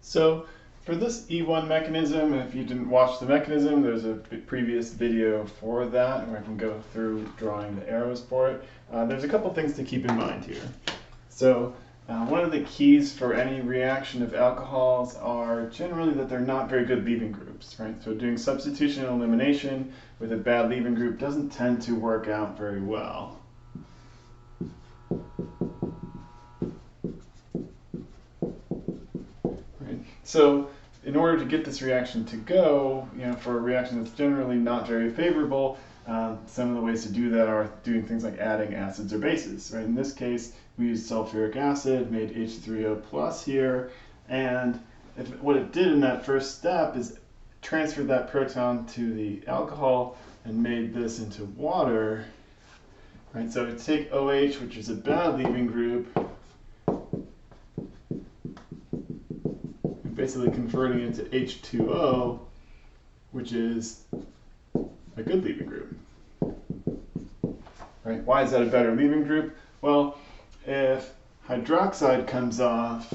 So for this E1 mechanism, if you didn't watch the mechanism, there's a previous video for that where I can go through drawing the arrows for it. There's a couple things to keep in mind here. So one of the keys for any reaction of alcohols are generally that they're not very good leaving groups, right? So doing substitution and elimination with a bad leaving group doesn't tend to work out very well. So in order to get this reaction to go, for a reaction that's generally not very favorable, some of the ways to do that are doing things like adding acids or bases. Right? In this case, we used sulfuric acid, made H3O plus here, and what it did in that first step is transferred that proton to the alcohol and made this into water. Right? So take OH, which is a bad leaving group, basically converting it to H2O, which is a good leaving group. Right? Why is that a better leaving group? Well, if hydroxide comes off,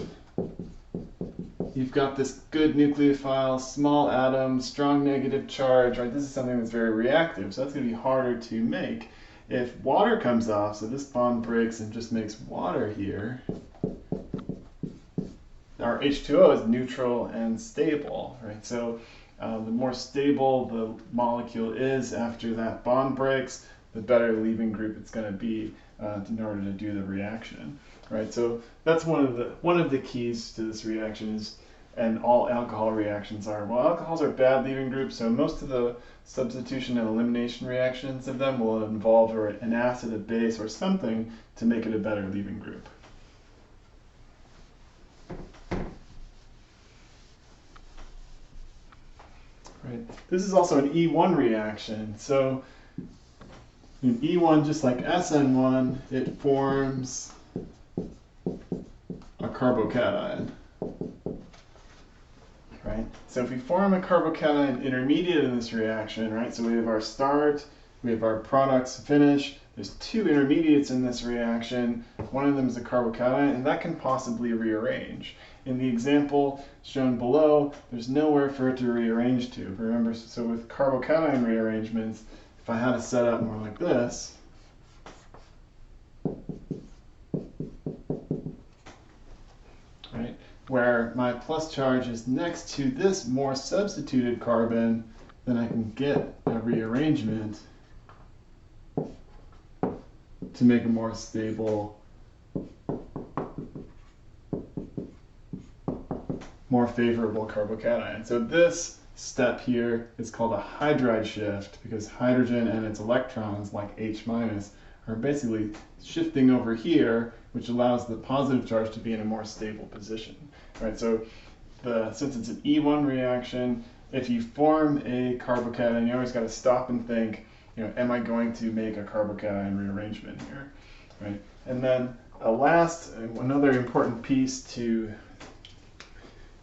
you've got this good nucleophile, small atom, strong negative charge, right? This is something that's very reactive, so that's going to be harder to make. If water comes off, so this bond breaks and just makes water here, our H2O is neutral and stable, right? So the more stable the molecule is after that bond breaks, the better leaving group it's going to be in order to do the reaction, right? So that's one of the keys to this reaction is, and all alcohol reactions are. Well, alcohols are bad leaving groups, so most of the substitution and elimination reactions of them will involve an acid, a base, or something to make it a better leaving group. Right. This is also an E1 reaction. So in E1, just like SN1, it forms a carbocation. Right? So if we form a carbocation intermediate in this reaction, right? So we have our start, we have our products finish. There's two intermediates in this reaction. One of them is a carbocation, and that can possibly rearrange. In the example shown below, there's nowhere for it to rearrange to. Remember, so with carbocation rearrangements, if I had a setup more like this, right, where my plus charge is next to this more substituted carbon, then I can get a rearrangement to make a more stable, more favorable carbocation. So this step here is called a hydride shift because hydrogen and its electrons, like H minus, are basically shifting over here, which allows the positive charge to be in a more stable position. Right? So since it's an E1 reaction, if you form a carbocation, you always got to stop and think, am I going to make a carbocation rearrangement here? Right? And then another important piece to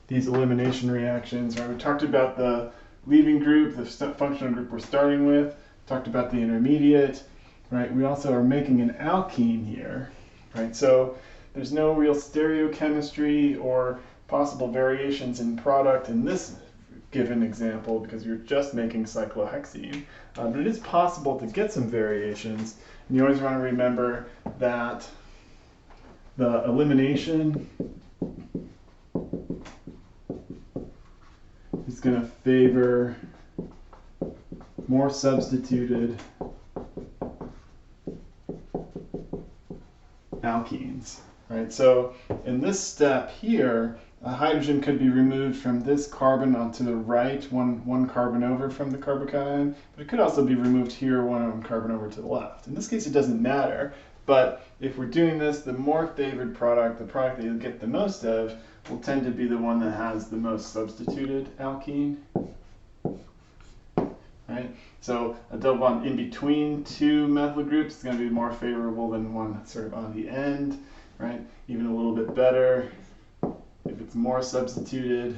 these elimination reactions, right? We talked about the leaving group, the functional group we're starting with, talked about the intermediate, right? We also are making an alkene here, right? So there's no real stereochemistry or possible variations in product in this given example because you're just making cyclohexene. But it is possible to get some variations, and you always want to remember that the elimination is going to favor more substituted alkenes, right? So in this step here, a hydrogen could be removed from this carbon onto the right, one carbon over from the carbocation, but it could also be removed here, one carbon over to the left. In this case, it doesn't matter, but if we're doing this, the more favored product, the product that you'll get the most of, will tend to be the one that has the most substituted alkene. Right? So a double bond in between two methyl groups is going to be more favorable than one sort of on the end, right? Even a little bit better if it's more substituted,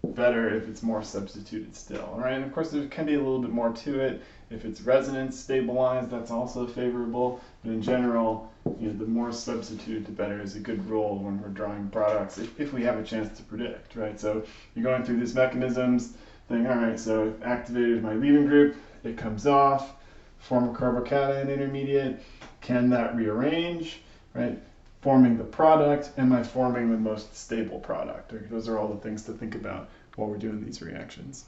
better if it's more substituted still, right? And of course there can be a little bit more to it. If it's resonance stabilized, that's also favorable, but in general, the more substituted, the better is a good rule when we're drawing products, if we have a chance to predict, right? So you're going through these mechanisms, thinking, all right, so I've activated my leaving group, it comes off, form a carbocation intermediate, can that rearrange, right? Forming the product, am I forming the most stable product? Those are all the things to think about while we're doing these reactions.